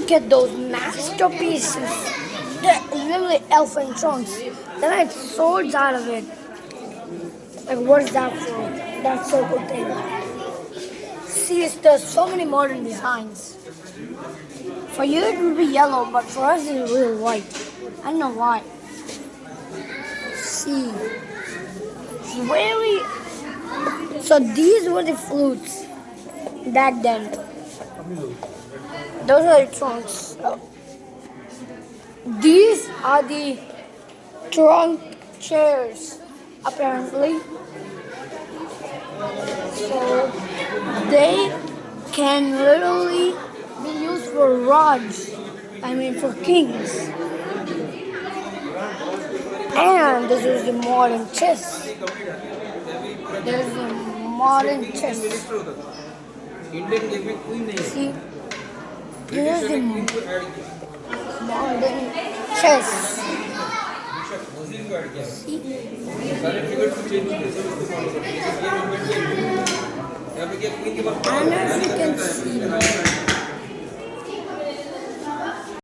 look at those masterpieces. They're literally elephant trunks. They made swords out of it. Like, what is that for? That circle thing. See, there's so many modern designs. For you, it would be yellow, but for us, it's really white. I don't know why. See, it's very. So these were the flutes back then. Those are the trunks. These are the trunk chairs, apparently. So they can literally be used for rods. I mean, for kings. And this is the modern chess. There's the modern chess. See, here's the modern chess. See? And as you can see,